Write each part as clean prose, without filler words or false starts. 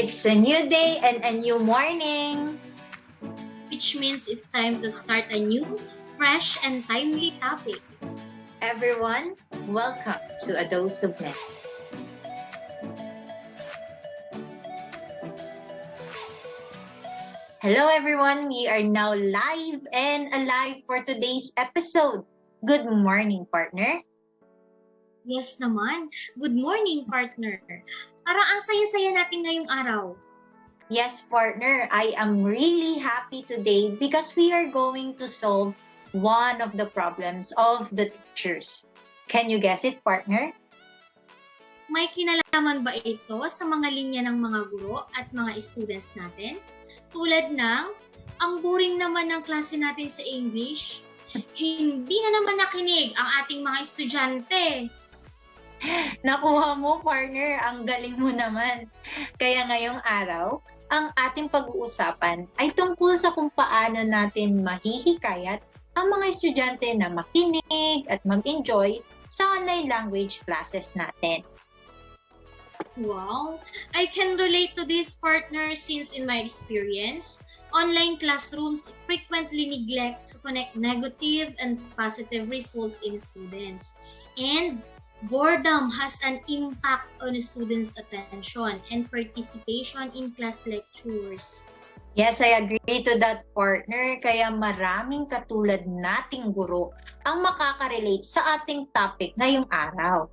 It's a new day and a new morning. Which means it's time to start a new, fresh, and timely topic. Everyone, welcome to A Dose of Net. Hello everyone, we are now live and alive for today's episode. Good morning, partner. Yes naman. Good morning, partner. Parang ang saya-saya natin ngayong araw. Yes, partner, I am really happy today because we are going to solve one of the problems of the teachers. Can you guess it, partner? May kinalaman ba ito sa mga linya ng mga guro at mga students natin? Tulad ng, ang boring naman ng klase natin sa English. Hindi na naman nakinig ang ating mga estudyante. Nakuha mo, partner. Ang galing mo naman. Kaya ngayong araw, ang ating pag-uusapan ay tungkol sa kung paano natin mahihikayat ang mga estudyante na makinig at mag-enjoy sa online language classes natin. Wow! I can relate to this, partner, since in my experience, online classrooms frequently neglect to connect negative and positive results in students. And boredom has an impact on students' attention and participation in class lectures. Yes, I agree to that, partner. Kaya maraming katulad nating guro ang makaka-relate sa ating topic ngayong araw.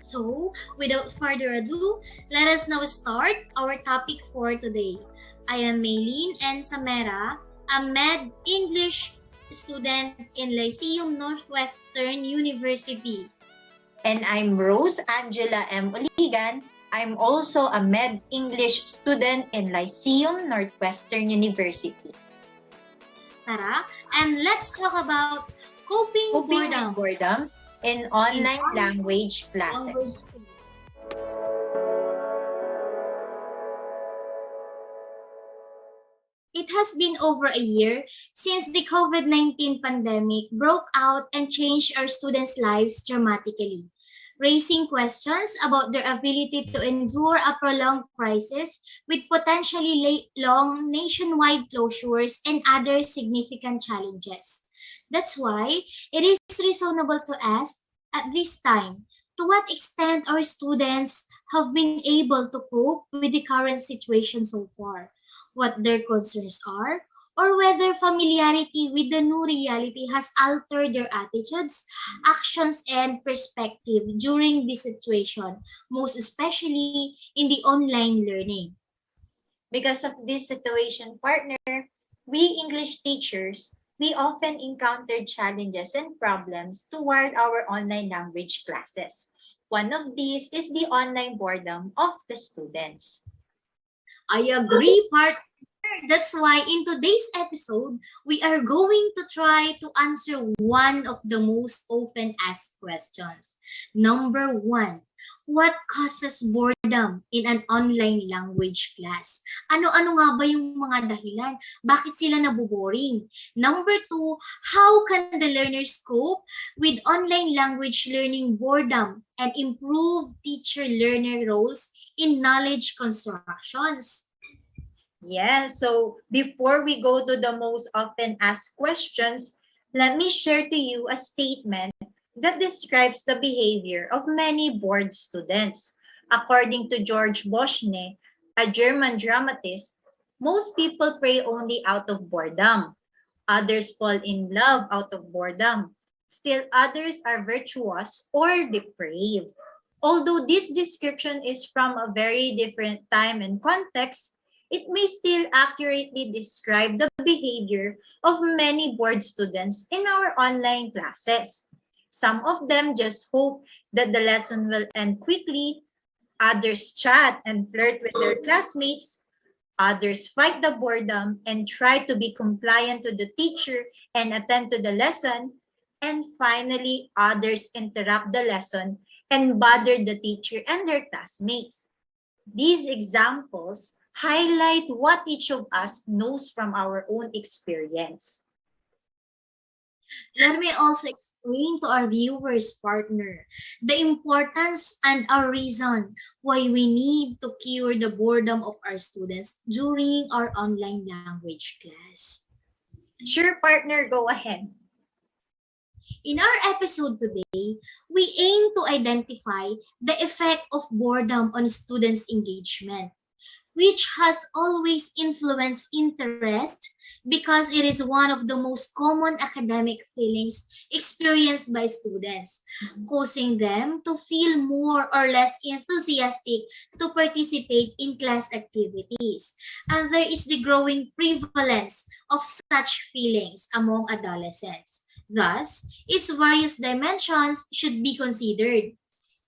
So, without further ado, let us now start our topic for today. I am Maylene N. Samera, a Med English student in Lyceum Northwestern University. And I'm Rose Angela M. Oligan. I'm also a Med English student in Lyceum Northwestern University. Tara, and let's talk about coping Coping boredom. with boredom in online language classes. It has been over a year since the COVID-19 pandemic broke out and changed our students' lives dramatically, raising questions about their ability to endure a prolonged crisis with potentially long nationwide closures and other significant challenges. That's why it is reasonable to ask at this time to what extent our students have been able to cope with the current situation so far, what their concerns are, or whether familiarity with the new reality has altered their attitudes, actions, and perspective during this situation, most especially in the online learning. Because of this situation, partner, we English teachers, we often encounter challenges and problems toward our online language classes. One of these is the online boredom of the students. I agree, partner. That's why in today's episode, we are going to try to answer one of the most often asked questions. Number one, what causes boredom in an online language class? Ano-ano nga ba yung mga dahilan? Bakit sila naboboring? Number two, how can the learners cope with online language learning boredom and improve teacher-learner roles in knowledge constructions? Yes, so before we go to the most often asked questions, let me share to you a statement that describes the behavior of many bored students. According to George Boschne, a German dramatist, most people pray only out of boredom. Others fall in love out of boredom. Still others are virtuous or depraved. Although this description is from a very different time and context, it may still accurately describe the behavior of many bored students in our online classes. Some of them just hope that the lesson will end quickly, others chat and flirt with their classmates, others fight the boredom and try to be compliant to the teacher and attend to the lesson, and finally, others interrupt the lesson and bother the teacher and their classmates. These examples highlight what each of us knows from our own experience. Let me also explain to our viewers, partner, the importance and our reason why we need to cure the boredom of our students during our online language class. Sure, partner, go ahead. In our episode today, we aim to identify the effect of boredom on students' engagement, which has always influenced interest because it is one of the most common academic feelings experienced by students, causing them to feel more or less enthusiastic to participate in class activities. And there is the growing prevalence of such feelings among adolescents. Thus, its various dimensions should be considered.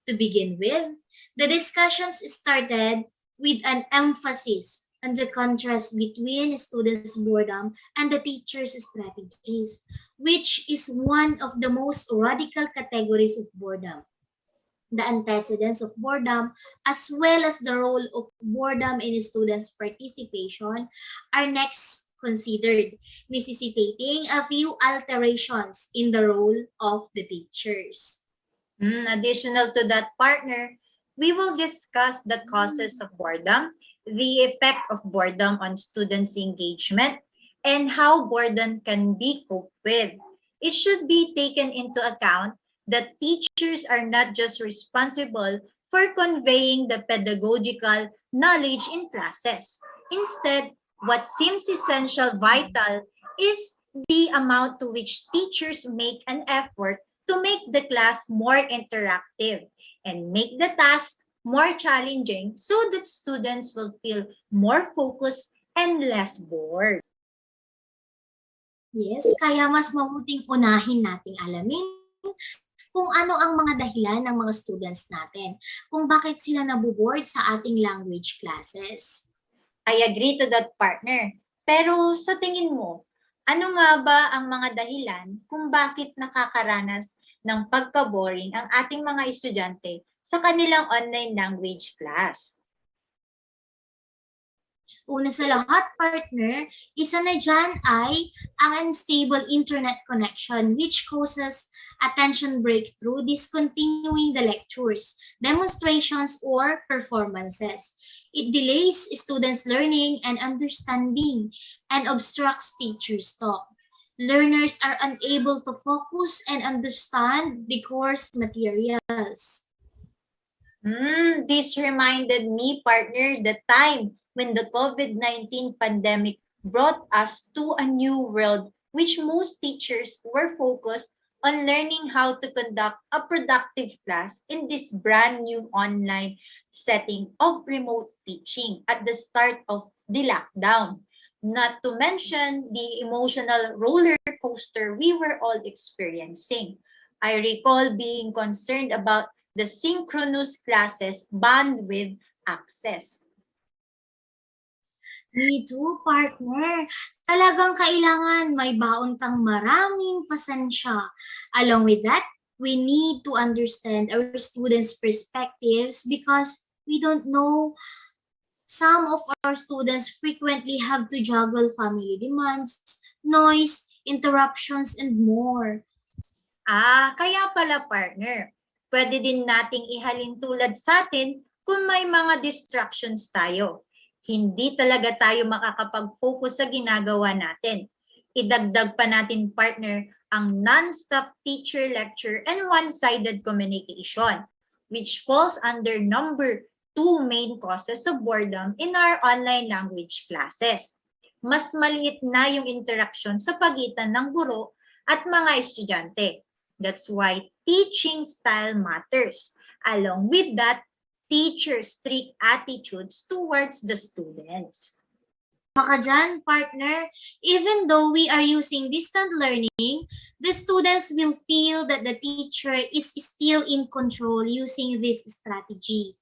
To begin with, the discussions started with an emphasis on the contrast between students' boredom and the teacher's strategies, which is one of the most radical categories of boredom. The antecedents of boredom, as well as the role of boredom in students' participation, are next considered, necessitating a few alterations in the role of the teachers. Additional to that, partner, we will discuss the causes of boredom, the effect of boredom on students' engagement, and how boredom can be coped with. It should be taken into account that teachers are not just responsible for conveying the pedagogical knowledge in classes. Instead, what seems essential vital is the amount to which teachers make an effort to make the class more interactive and make the task more challenging so that students will feel more focused and less bored. Yes, kaya mas mabuting unahin nating alamin kung ano ang mga dahilan ng mga students natin, kung bakit sila naboboard sa ating language classes. I agree to that, partner. Pero sa tingin mo, ano nga ba ang mga dahilan kung bakit nakakaranas ng pagka-boring ang ating mga estudyante sa kanilang online language class? Una sa lahat, partner, isa na dyan ay ang unstable internet connection which causes attention breakthrough, discontinuing the lectures, demonstrations, or performances. It delays students' learning and understanding and obstructs teachers' talk. Learners are unable to focus and understand the course materials. This reminded me, partner, the time when the COVID-19 pandemic brought us to a new world which most teachers were focused on learning how to conduct a productive class in this brand new online setting of remote teaching at the start of the lockdown. Not to mention the emotional roller coaster we were all experiencing. I recall being concerned about the synchronous classes bandwidth access. Me too, partner. Talagang kailangan may baon kang maraming pasensya. Along with that, we need to understand our students' perspectives because we don't know some of our students frequently have to juggle family demands, noise, interruptions, and more. Kaya pala, partner. Pwede din nating ihalin tulad sa atin kung may mga distractions tayo. Hindi talaga tayo makakapag-focus sa ginagawa natin. Idagdag pa natin, partner, ang non-stop teacher lecture and one-sided communication, which falls under number 2 main causes of boredom in our online language classes. Mas maliit na yung interaction sa pagitan ng guro at mga estudyante. That's why teaching style matters. Along with that, teachers' strict attitudes towards the students. Maka dyan, partner, even though we are using distant learning, the students will feel that the teacher is still in control using this strategy.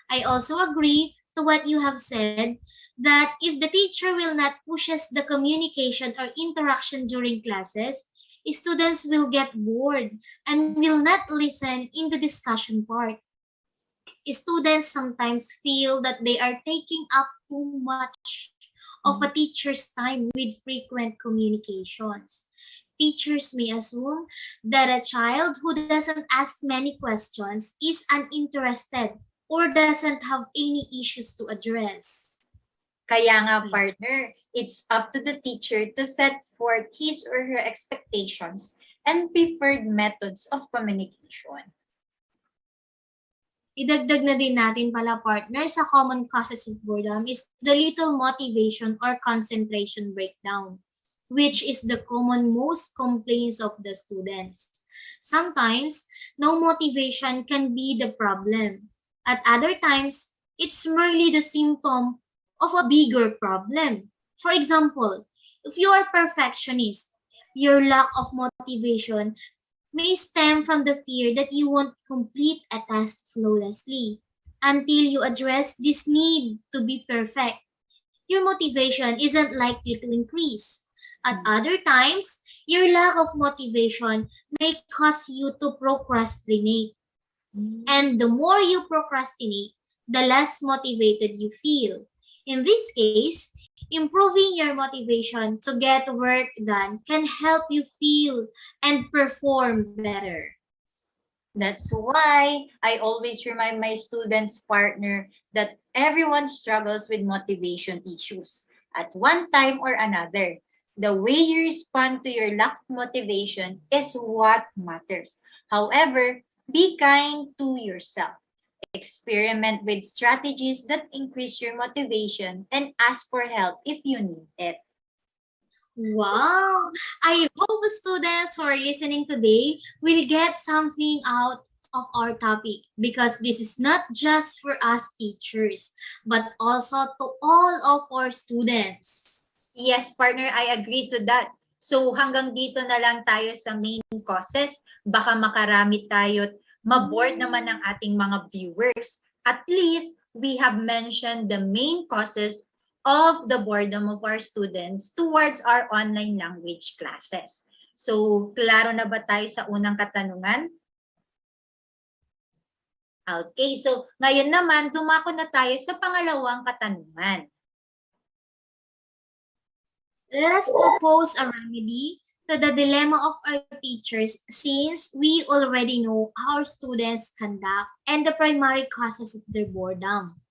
I also agree to what you have said that if the teacher will not pushes the communication or interaction during classes, students will get bored and will not listen in the discussion part. Students sometimes feel that they are taking up too much of a teacher's time with frequent communications. Teachers may assume that a child who doesn't ask many questions is uninterested or doesn't have any issues to address. Kaya nga, partner, it's up to the teacher to set forth his or her expectations and preferred methods of communication. Idagdag na din natin pala, partner, sa common causes of boredom is the little motivation or concentration breakdown, which is the common most complaints of the students. Sometimes, no motivation can be the problem. At other times, it's merely the symptom of a bigger problem. For example, if you are perfectionist, your lack of motivation may stem from the fear that you won't complete a task flawlessly. Until you address this need to be perfect, your motivation isn't likely to increase. At other times, your lack of motivation may cause you to procrastinate. And the more you procrastinate, the less motivated you feel. In this case, improving your motivation to get work done can help you feel and perform better. That's why I always remind my students, partner, that everyone struggles with motivation issues at one time or another. The way you respond to your lack of motivation is what matters. However, be kind to yourself. Experiment with strategies that increase your motivation and ask for help if you need it. Wow! I hope students who are listening today will get something out of our topic because this is not just for us teachers, but also to all of our students. Yes, partner, I agree to that. So hanggang dito na lang tayo sa main causes. Baka makarami tayo at maboard naman ng ating mga viewers. At least, we have mentioned the main causes of the boredom of our students towards our online language classes. So, klaro na ba tayo sa unang katanungan? Okay, so ngayon naman, dumako na tayo sa pangalawang katanungan. Let us propose a remedy to the dilemma of our teachers since we already know our students' conduct and the primary causes of their boredom.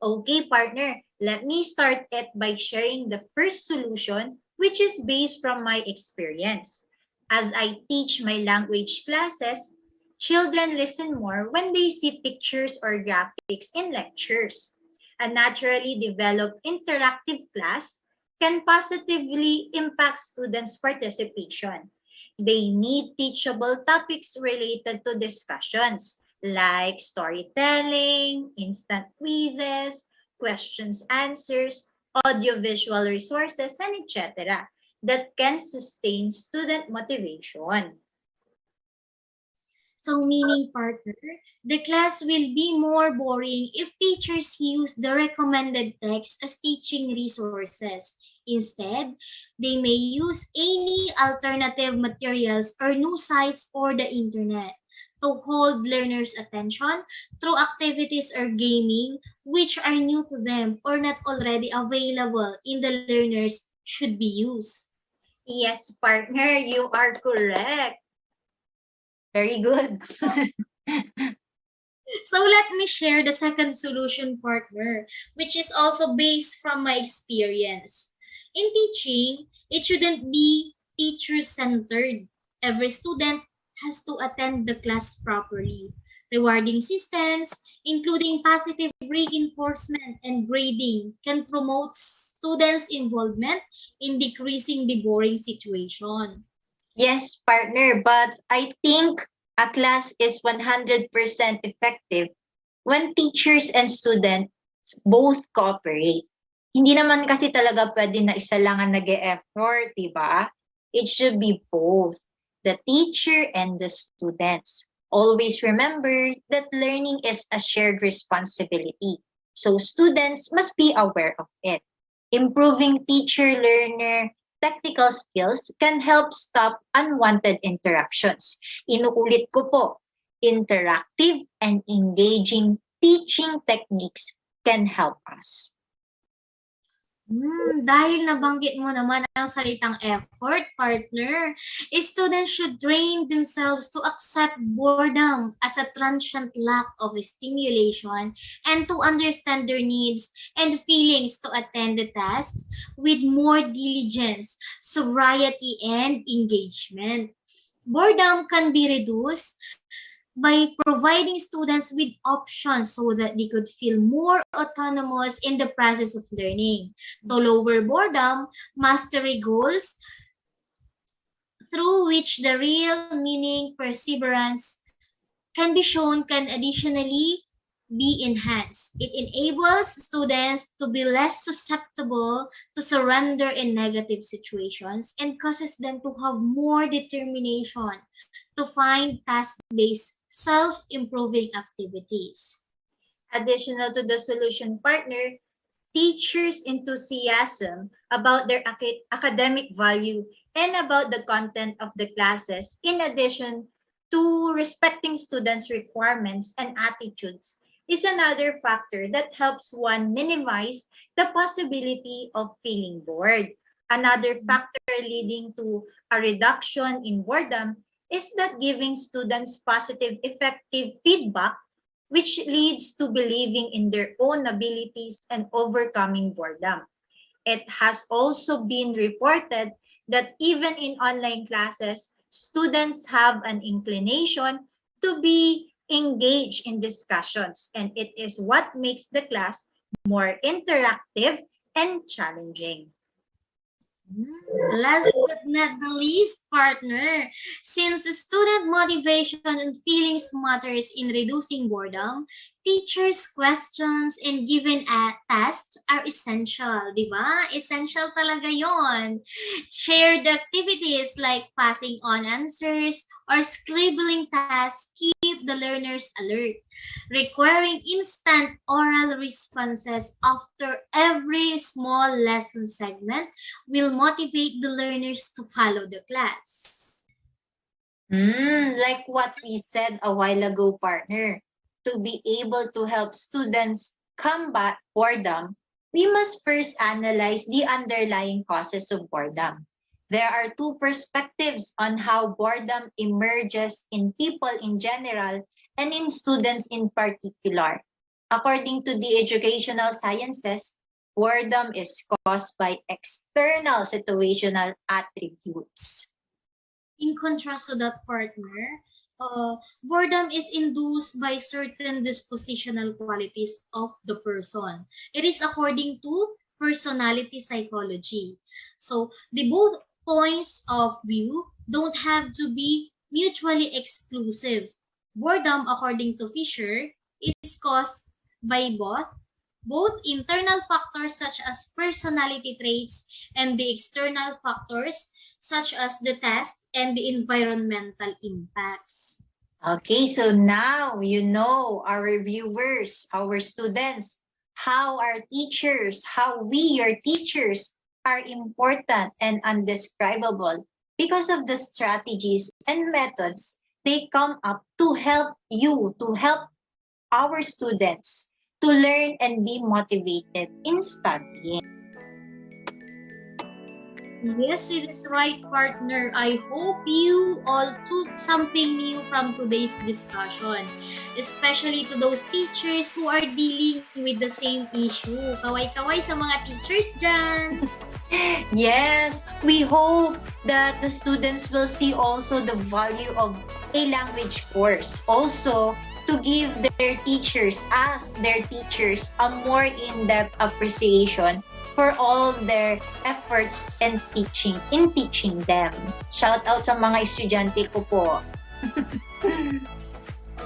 Okay, partner, let me start it by sharing the first solution, which is based from my experience. As I teach my language classes, children listen more when they see pictures or graphics in lectures. A naturally developed interactive class can positively impact students' participation. They need teachable topics related to discussions like storytelling, instant quizzes, questions, answers, audiovisual resources, and etc. that can sustain student motivation. So meaning, partner, the class will be more boring if teachers use the recommended text as teaching resources. Instead, they may use any alternative materials or new sites or the internet to hold learners' attention through activities or gaming which are new to them or not already available in the learners should be used. Yes, partner, you are correct. Very good. So let me share the second solution, partner, which is also based from my experience. In teaching, it shouldn't be teacher-centered. Every student has to attend the class properly. Rewarding systems, including positive reinforcement and grading, can promote students' involvement in decreasing the boring situation. Yes, partner, but I think a class is 100% effective when teachers and students both cooperate. Hindi naman kasi talaga pwede na isa lang ang nag-e-effort, di ba? It should be both, the teacher and the students. Always remember that learning is a shared responsibility. So students must be aware of it. Improving teacher-learner technical skills can help stop unwanted interruptions. Inuulit ko po, interactive and engaging teaching techniques can help us. Dahil nabanggit mo naman ang salitang effort, partner, students should train themselves to accept boredom as a transient lack of stimulation and to understand their needs and feelings to attend the tasks with more diligence, sobriety, and engagement. Boredom can be reduced by providing students with options so that they could feel more autonomous in the process of learning. To lower boredom, mastery goals through which the real meaning, perseverance can be shown can additionally be enhanced. It enables students to be less susceptible to surrender in negative situations and causes them to have more determination to find task-based self-improving activities. Additional to the solution, partner, teachers' enthusiasm about their academic value and about the content of the classes, in addition to respecting students' requirements and attitudes, is another factor that helps one minimize the possibility of feeling bored. Another factor leading to a reduction in boredom is that giving students positive, effective feedback, which leads to believing in their own abilities and overcoming boredom. It has also been reported that even in online classes, students have an inclination to be engaged in discussions, and it is what makes the class more interactive and challenging. Last but not the least, partner, since student motivation and feelings matters in reducing boredom, teachers' questions and given tasks are essential, di ba? Essential talaga yon. Shared activities like passing on answers or scribbling tasks keep the learners alert. Requiring instant oral responses after every small lesson segment will motivate the learners to follow the class. Like what we said a while ago, partner, to be able to help students combat boredom, we must first analyze the underlying causes of boredom. There are two perspectives on how boredom emerges in people in general and in students in particular. According to the educational sciences, boredom is caused by external situational attributes. In contrast to that, partner, boredom is induced by certain dispositional qualities of the person. It is according to personality psychology. So the both points of view don't have to be mutually exclusive. Boredom, according to Fisher, is caused by both internal factors such as personality traits and the external factors such as the task and the environmental impacts. Okay, so now you know, our viewers, our students, how our teachers, how we, your teachers, are important and undescribable because of the strategies and methods they come up to help you, to help our students to learn and be motivated in studying. Yes, it is right, partner. I hope you all took something new from today's discussion, especially to those teachers who are dealing with the same issue. Kaway-kaway sa mga teachers dyan. Yes, we hope that the students will see also the value of a language course. Also, to give their teachers, as their teachers, a more in-depth appreciation for all their efforts in teaching them. Shout out sa mga estudyante ko po.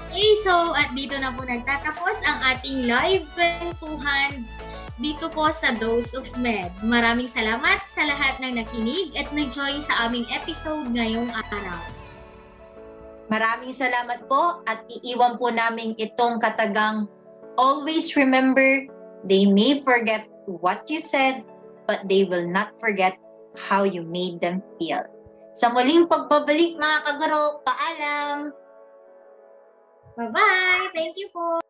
Okay, so at dito na po nagtatapos ang ating live kwentuhan dito po sa Dose of Med. Maraming salamat sa lahat ng nakinig at nag-join sa aming episode ngayong araw. Maraming salamat po at iiwan po namin itong katagang always remember, they may forget what you said, but they will not forget how you made them feel. Sa muling pagbabalik mga kaguro, paalam! Bye-bye! Thank you po!